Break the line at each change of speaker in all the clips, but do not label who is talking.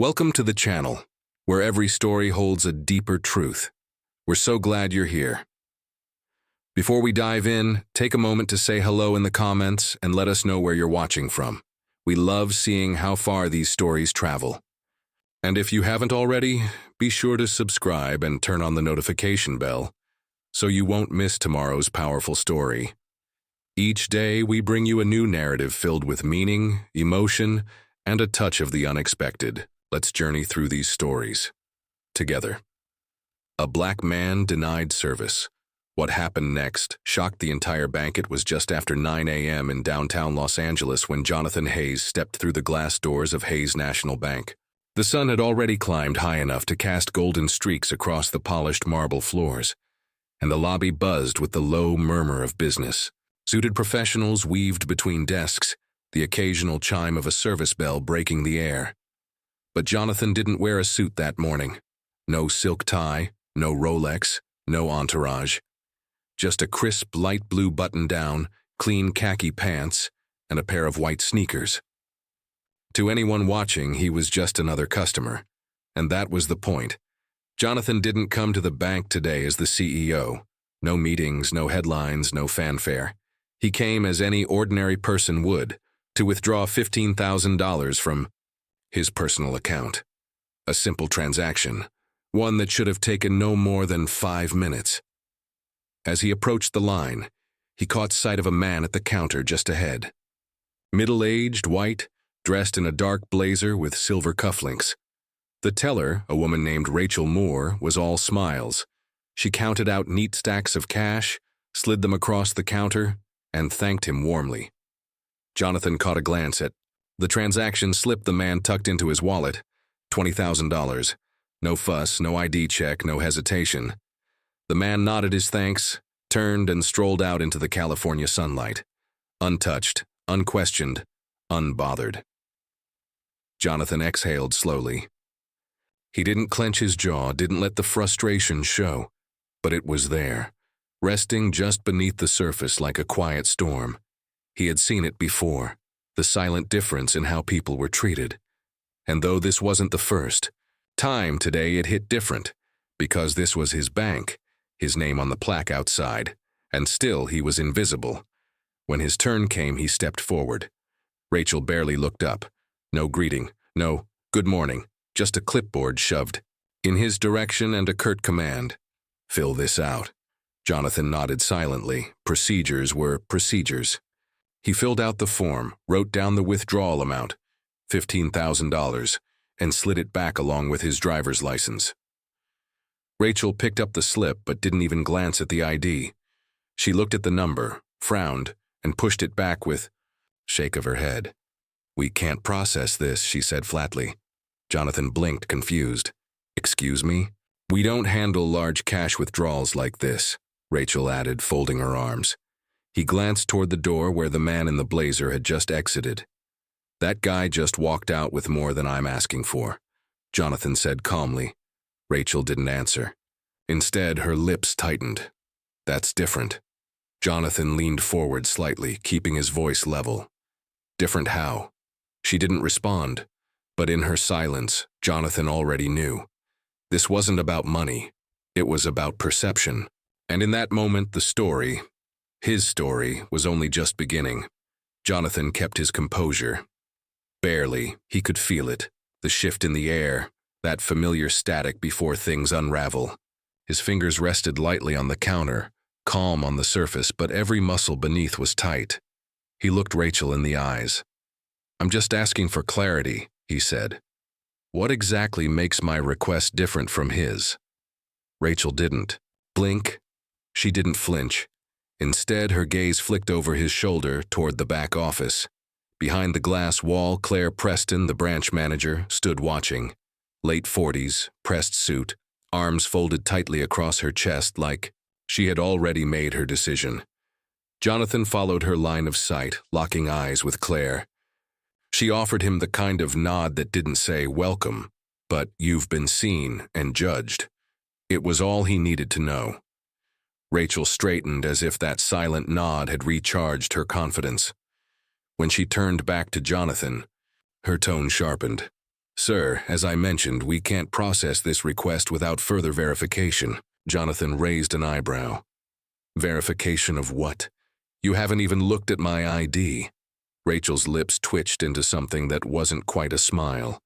Welcome to the channel, where every story holds a deeper truth. We're so glad you're here. Before we dive in, take a moment to say hello in the comments and let us know where you're watching from. We love seeing how far these stories travel. And if you haven't already, be sure to subscribe and turn on the notification bell so you won't miss tomorrow's powerful story. Each day, we bring you a new narrative filled with meaning, emotion, and a touch of the unexpected. Let's journey through these stories together. A black man denied service. What happened next shocked the entire bank. It was just after 9 a.m. in downtown Los Angeles when Jonathan Hayes stepped through the glass doors of Hayes National Bank. The sun had already climbed high enough to cast golden streaks across the polished marble floors, and the lobby buzzed with the low murmur of business. Suited professionals weaved between desks, the occasional chime of a service bell breaking the air. But Jonathan didn't wear a suit that morning. No silk tie, no Rolex, no entourage. Just a crisp light blue button-down, clean khaki pants, and a pair of white sneakers. To anyone watching, he was just another customer. And that was the point. Jonathan didn't come to the bank today as the CEO. No meetings, no headlines, no fanfare. He came as any ordinary person would, to withdraw $15,000 from his personal account. A simple transaction, one that should have taken no more than 5 minutes. As he approached the line, he caught sight of a man at the counter just ahead. Middle-aged, white, dressed in a dark blazer with silver cufflinks. The teller, a woman named Rachel Moore, was all smiles. She counted out neat stacks of cash, slid them across the counter, and thanked him warmly. Jonathan caught a glance at the transaction slip the man tucked into his wallet, $20,000. No fuss, no ID check, no hesitation. The man nodded his thanks, turned and strolled out into the California sunlight. Untouched, unquestioned, unbothered. Jonathan exhaled slowly. He didn't clench his jaw, didn't let the frustration show, but it was there, resting just beneath the surface like a quiet storm. He had seen it before, the silent difference in how people were treated. And though this wasn't the first time today, it hit different, because this was his bank, his name on the plaque outside, and still he was invisible. When his turn came, he stepped forward. Rachel barely looked up. No greeting, no good morning, just a clipboard shoved in his direction and a curt command. Fill this out. Jonathan nodded silently. Procedures were procedures. He filled out the form, wrote down the withdrawal amount, $15,000, and slid it back along with his driver's license. Rachel picked up the slip but didn't even glance at the ID. She looked at the number, frowned, and pushed it back with a shake of her head. "We can't process this," she said flatly. Jonathan blinked, confused. "Excuse me?" "We don't handle large cash withdrawals like this," Rachel added, folding her arms. He glanced toward the door where the man in the blazer had just exited. "That guy just walked out with more than I'm asking for," Jonathan said calmly. Rachel didn't answer. Instead, her lips tightened. "That's different." Jonathan leaned forward slightly, keeping his voice level. "Different how?" She didn't respond, but in her silence, Jonathan already knew. This wasn't about money. It was about perception. And in that moment, his story, was only just beginning. Jonathan kept his composure. Barely. He could feel it. The shift in the air, that familiar static before things unravel. His fingers rested lightly on the counter, calm on the surface, but every muscle beneath was tight. He looked Rachel in the eyes. "I'm just asking for clarity," he said. "What exactly makes my request different from his?" Rachel didn't blink. She didn't flinch. Instead, her gaze flicked over his shoulder toward the back office. Behind the glass wall, Claire Preston, the branch manager, stood watching. Late 40s, pressed suit, arms folded tightly across her chest like she had already made her decision. Jonathan followed her line of sight, locking eyes with Claire. She offered him the kind of nod that didn't say welcome, but "you've been seen and judged." It was all he needed to know. Rachel straightened as if that silent nod had recharged her confidence. When she turned back to Jonathan, her tone sharpened. Sir, as I mentioned, we can't process this request without further verification. Jonathan raised an eyebrow. Verification of what? You haven't even looked at my ID. Rachel's lips twitched into something that wasn't quite a smile.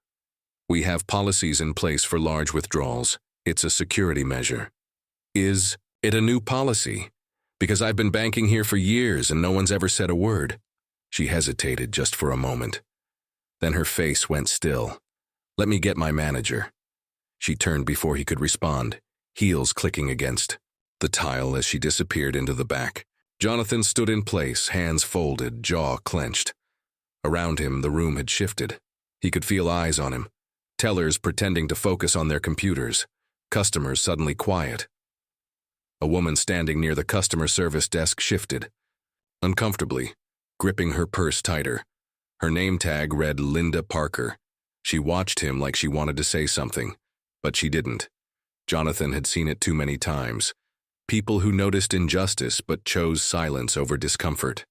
We have policies in place for large withdrawals. It's a security measure. Is it a new policy? Because I've been banking here for years and no one's ever said a word. She hesitated just for a moment. Then her face went still. Let me get my manager. She turned before he could respond, heels clicking against the tile as she disappeared into the back. Jonathan stood in place, hands folded, jaw clenched. Around him, the room had shifted. He could feel eyes on him. Tellers pretending to focus on their computers. Customers suddenly quiet. A woman standing near the customer service desk shifted. Uncomfortably, gripping her purse tighter. Her name tag read Linda Parker. She watched him like she wanted to say something, but she didn't. Jonathan had seen it too many times. People who noticed injustice but chose silence over discomfort.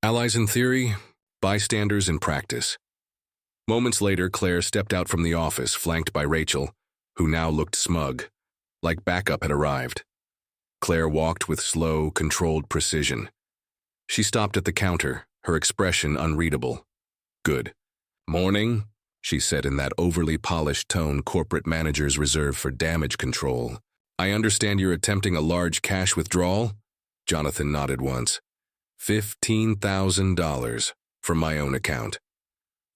Allies in theory, bystanders in practice. Moments later, Claire stepped out from the office, flanked by Rachel, who now looked smug, like backup had arrived. Claire walked with slow, controlled precision. She stopped at the counter, her expression unreadable. Good. Morning, she said in that overly polished tone corporate managers reserve for damage control. I understand you're attempting a large cash withdrawal? Jonathan nodded once. $15,000 from my own account.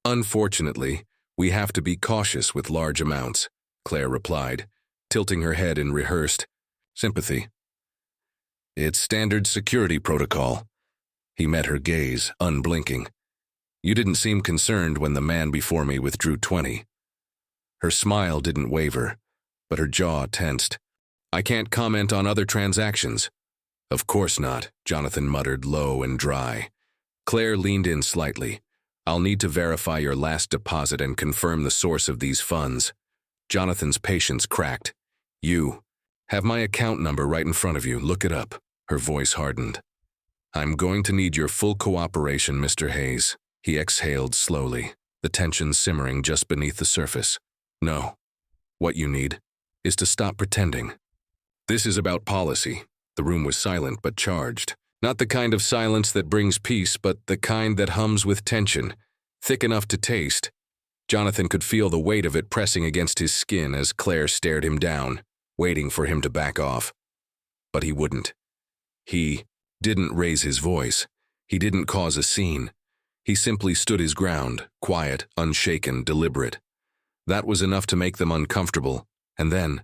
Unfortunately, we have to be cautious with large amounts, Claire replied, tilting her head in rehearsed sympathy. It's standard security protocol. He met her gaze, unblinking. You didn't seem concerned when the man before me withdrew 20. Her smile didn't waver, but her jaw tensed. I can't comment on other transactions. Of course not, Jonathan muttered low and dry. Claire leaned in slightly. I'll need to verify your last deposit and confirm the source of these funds. Jonathan's patience cracked. You have my account number right in front of you. Look it up. Her voice hardened. I'm going to need your full cooperation, Mr. Hayes. He exhaled slowly, the tension simmering just beneath the surface. No. What you need is to stop pretending. This is about policy. The room was silent but charged. Not the kind of silence that brings peace, but the kind that hums with tension, thick enough to taste. Jonathan could feel the weight of it pressing against his skin as Claire stared him down, waiting for him to back off. But he wouldn't. He didn't raise his voice. He didn't cause a scene. He simply stood his ground, quiet, unshaken, deliberate. That was enough to make them uncomfortable, and then,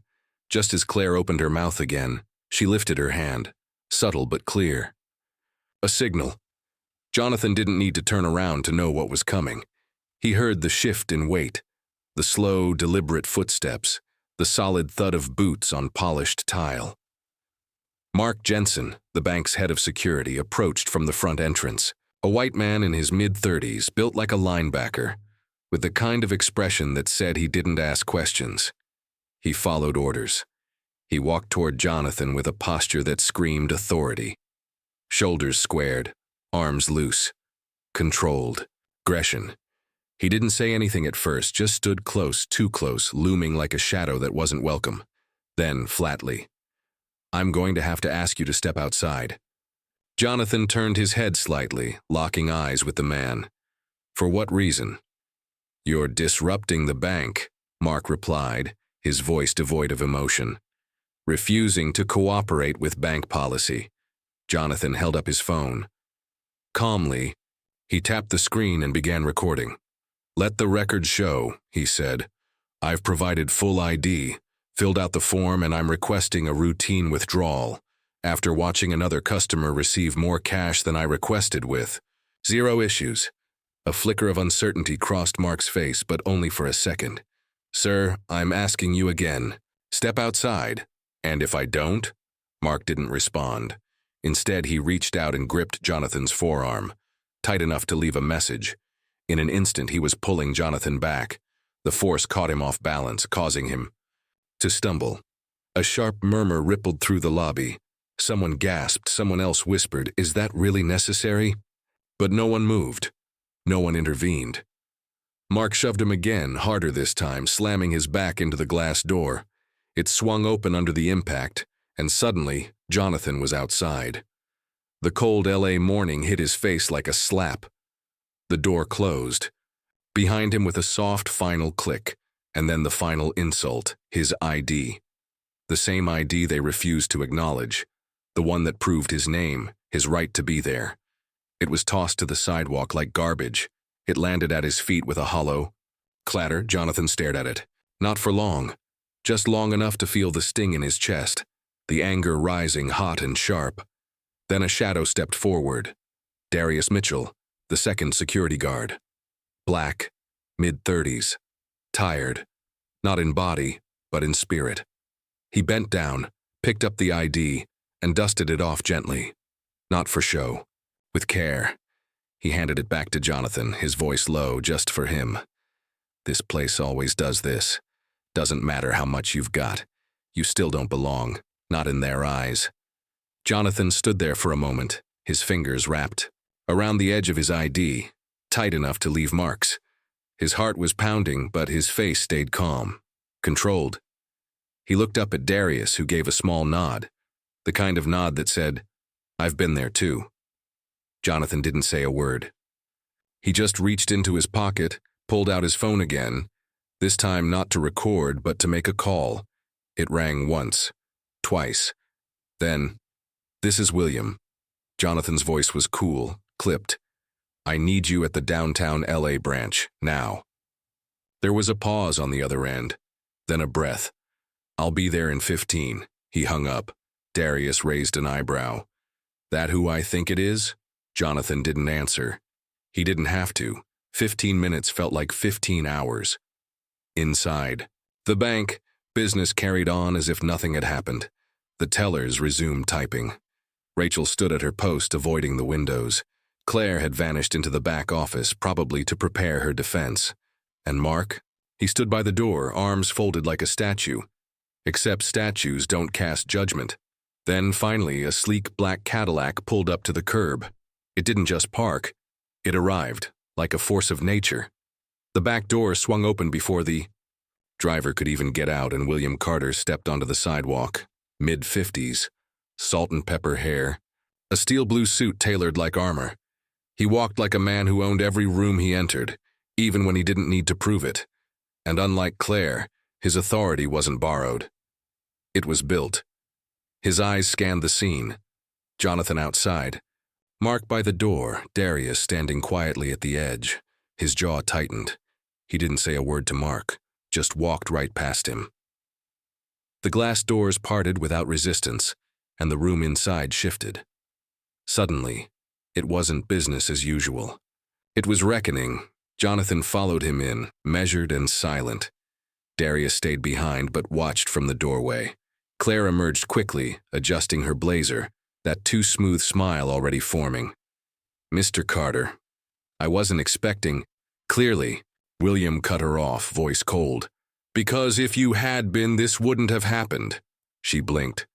just as Claire opened her mouth again, she lifted her hand, subtle but clear. A signal. Jonathan didn't need to turn around to know what was coming. He heard the shift in weight, the slow, deliberate footsteps, the solid thud of boots on polished tile. Mark Jensen, the bank's head of security, approached from the front entrance. A white man in his mid-30s, built like a linebacker, with the kind of expression that said he didn't ask questions. He followed orders. He walked toward Jonathan with a posture that screamed authority. Shoulders squared, arms loose, controlled, aggression. He didn't say anything at first, just stood close, too close, looming like a shadow that wasn't welcome. Then, flatly, I'm going to have to ask you to step outside. Jonathan turned his head slightly, locking eyes with the man. For what reason? You're disrupting the bank, Mark replied, his voice devoid of emotion. Refusing to cooperate with bank policy. Jonathan held up his phone. Calmly, he tapped the screen and began recording. Let the record show, he said. I've provided full ID, filled out the form, and I'm requesting a routine withdrawal. After watching another customer receive more cash than I requested with. 0 issues. A flicker of uncertainty crossed Mark's face, but only for a second. Sir, I'm asking you again. Step outside. And if I don't? Mark didn't respond. Instead, he reached out and gripped Jonathan's forearm, tight enough to leave a message. In an instant, he was pulling Jonathan back. The force caught him off balance, causing him to stumble. A sharp murmur rippled through the lobby. Someone gasped, someone else whispered, "Is that really necessary?" But no one moved. No one intervened. Mark shoved him again, harder this time, slamming his back into the glass door. It swung open under the impact, and suddenly, Jonathan was outside. The cold LA morning hit his face like a slap. The door closed. Behind him with a soft final click, and then the final insult, his ID. The same ID they refused to acknowledge, the one that proved his name, his right to be there. It was tossed to the sidewalk like garbage. It landed at his feet with a hollow clatter. Jonathan stared at it. Not for long, just long enough to feel the sting in his chest, the anger rising hot and sharp. Then a shadow stepped forward. Darius Mitchell, the second security guard. Black, mid-30s, tired, not in body, but in spirit. He bent down, picked up the ID, and dusted it off gently. Not for show, with care. He handed it back to Jonathan, his voice low, just for him. This place always does this. Doesn't matter how much you've got. You still don't belong, not in their eyes. Jonathan stood there for a moment, his fingers wrapped around the edge of his ID, tight enough to leave marks. His heart was pounding, but his face stayed calm, controlled. He looked up at Darius, who gave a small nod, the kind of nod that said, "I've been there too." Jonathan didn't say a word. He just reached into his pocket, pulled out his phone again, this time not to record, but to make a call. It rang once, twice. Then, "This is William." Jonathan's voice was cool, clipped. "I need you at the downtown LA branch, now." There was a pause on the other end, then a breath. "I'll be there in 15. He hung up. Darius raised an eyebrow. "That who I think it is?" Jonathan didn't answer. He didn't have to. 15 minutes felt like 15 hours. Inside the bank, business carried on as if nothing had happened. The tellers resumed typing. Rachel stood at her post, avoiding the windows. Claire had vanished into the back office, probably to prepare her defense. And Mark? He stood by the door, arms folded like a statue. Except statues don't cast judgment. Then, finally, a sleek black Cadillac pulled up to the curb. It didn't just park. It arrived, like a force of nature. The back door swung open before the driver could even get out, and William Carter stepped onto the sidewalk, mid-50s, salt and pepper hair, a steel blue suit tailored like armor. He walked like a man who owned every room he entered, even when he didn't need to prove it. And unlike Claire, his authority wasn't borrowed. It was built. His eyes scanned the scene. Jonathan outside. Mark by the door, Darius standing quietly at the edge. His jaw tightened. He didn't say a word to Mark, just walked right past him. The glass doors parted without resistance, and the room inside shifted. Suddenly, it wasn't business as usual. It was reckoning. Jonathan followed him in, measured and silent. Darius stayed behind but watched from the doorway. Claire emerged quickly, adjusting her blazer, that too smooth smile already forming. "Mr. Carter, I wasn't expecting—" "Clearly," William cut her off, voice cold. "Because if you had been, this wouldn't have happened." She blinked.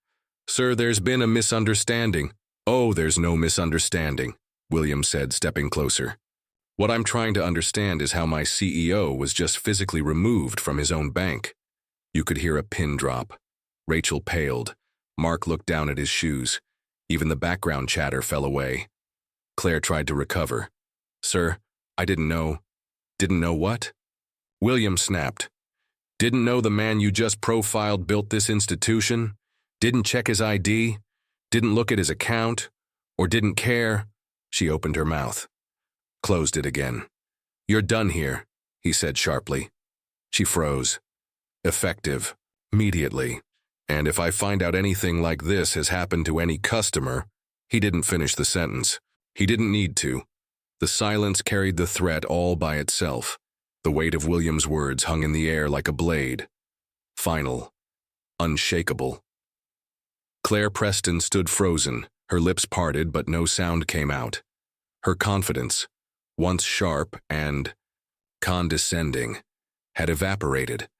"Sir, there's been a misunderstanding." "Oh, there's no misunderstanding," William said, stepping closer. "What I'm trying to understand is how my CEO was just physically removed from his own bank." You could hear a pin drop. Rachel paled. Mark looked down at his shoes. Even the background chatter fell away. Claire tried to recover. "Sir, I didn't know." "Didn't know what?" William snapped. "Didn't know the man you just profiled built this institution? Didn't check his ID? Didn't look at his account? Or didn't care?" She opened her mouth. Closed it again. "You're done here," he said sharply. She froze. "Effective. Immediately. And if I find out anything like this has happened to any customer—" He didn't finish the sentence. He didn't need to. The silence carried the threat all by itself. The weight of William's words hung in the air like a blade. Final. Unshakable. Claire Preston stood frozen, her lips parted but no sound came out. Her confidence, once sharp and condescending, had evaporated.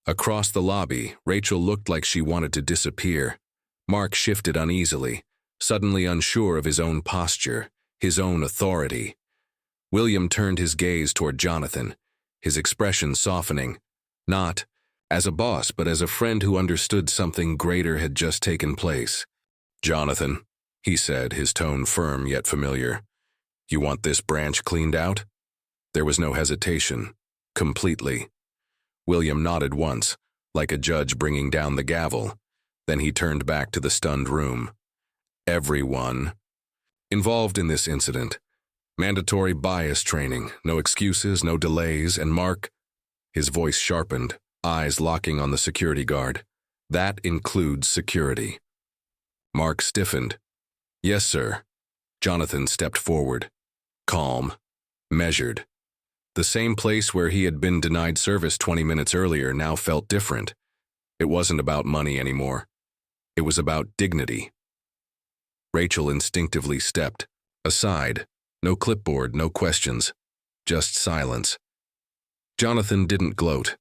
Across the lobby, Rachel looked like she wanted to disappear. Mark shifted uneasily, suddenly unsure of his own posture, his own authority. William turned his gaze toward Jonathan, his expression softening, not as a boss, but as a friend who understood something greater had just taken place. "Jonathan," he said, his tone firm yet familiar, "you want this branch cleaned out?" There was no hesitation. Completely. William nodded once, like a judge bringing down the gavel. Then he turned back to the stunned room. "Everyone involved in this incident. Mandatory bias training, no excuses, no delays, and Mark," his voice sharpened, eyes locking on the security guard, "that includes security." Mark stiffened. "Yes, sir." Jonathan stepped forward. Calm. Measured. The same place where he had been denied service 20 minutes earlier now felt different. It wasn't about money anymore. It was about dignity. Rachel instinctively stepped aside. No clipboard, no questions. Just silence. Jonathan didn't gloat.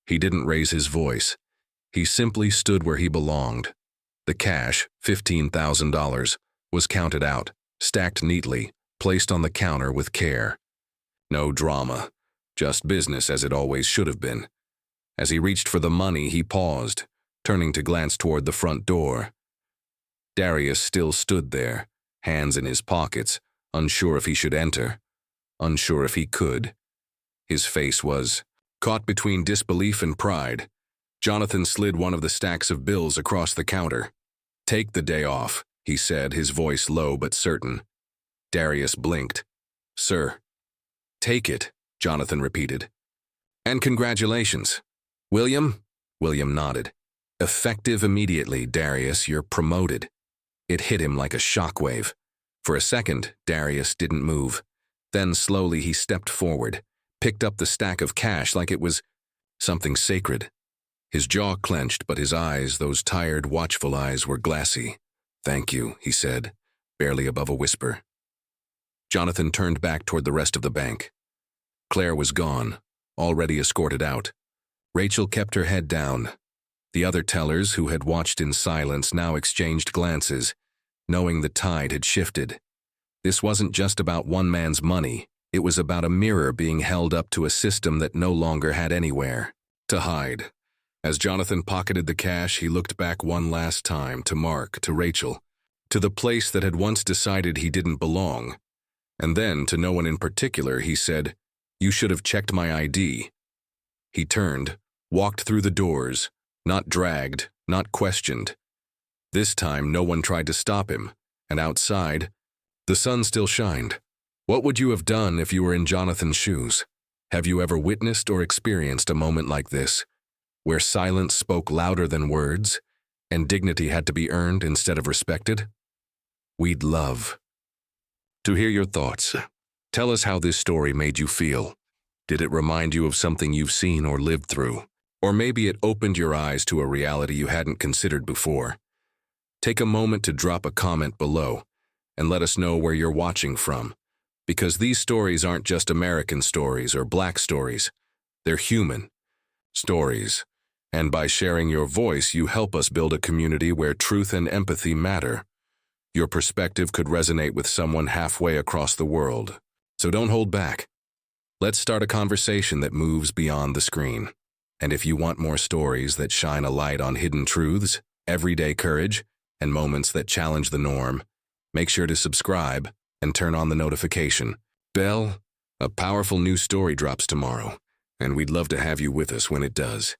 He didn't raise his voice. He simply stood where he belonged. The cash, $15,000, was counted out, stacked neatly, placed on the counter with care. No drama, just business as it always should have been. As he reached for the money, he paused, turning to glance toward the front door. Darius still stood there, hands in his pockets, unsure if he should enter, unsure if he could. His face was caught between disbelief and pride. Jonathan slid one of the stacks of bills across the counter. "Take the day off," he said, his voice low but certain. Darius blinked. "Sir." "Take it," Jonathan repeated. "And congratulations." "William?" William nodded. "Effective immediately, Darius, you're promoted." It hit him like a shockwave. For a second, Darius didn't move. Then slowly he stepped forward, picked up the stack of cash like it was something sacred. His jaw clenched, but his eyes, those tired, watchful eyes, were glassy. "Thank you," he said, barely above a whisper. Jonathan turned back toward the rest of the bank. Claire was gone, already escorted out. Rachel kept her head down. The other tellers, who had watched in silence, now exchanged glances, knowing the tide had shifted. This wasn't just about one man's money. It was about a mirror being held up to a system that no longer had anywhere to hide. As Jonathan pocketed the cash, he looked back one last time to Mark, to Rachel, to the place that had once decided he didn't belong. And then, to no one in particular, he said, "You should have checked my ID." He turned, walked through the doors, not dragged, not questioned. This time, no one tried to stop him, and outside, the sun still shined. What would you have done if you were in Jonathan's shoes? Have you ever witnessed or experienced a moment like this, where silence spoke louder than words, and dignity had to be earned instead of respected? We'd love to hear your thoughts. Tell us how this story made you feel. Did it remind you of something you've seen or lived through? Or maybe it opened your eyes to a reality you hadn't considered before. Take a moment to drop a comment below and let us know where you're watching from, because these stories aren't just American stories or Black stories. They're human stories. And by sharing your voice, you help us build a community where truth and empathy matter. Your perspective could resonate with someone halfway across the world. So don't hold back. Let's start a conversation that moves beyond the screen. And if you want more stories that shine a light on hidden truths, everyday courage, and moments that challenge the norm, make sure to subscribe and turn on the notification bell. A powerful new story drops tomorrow, and we'd love to have you with us when it does.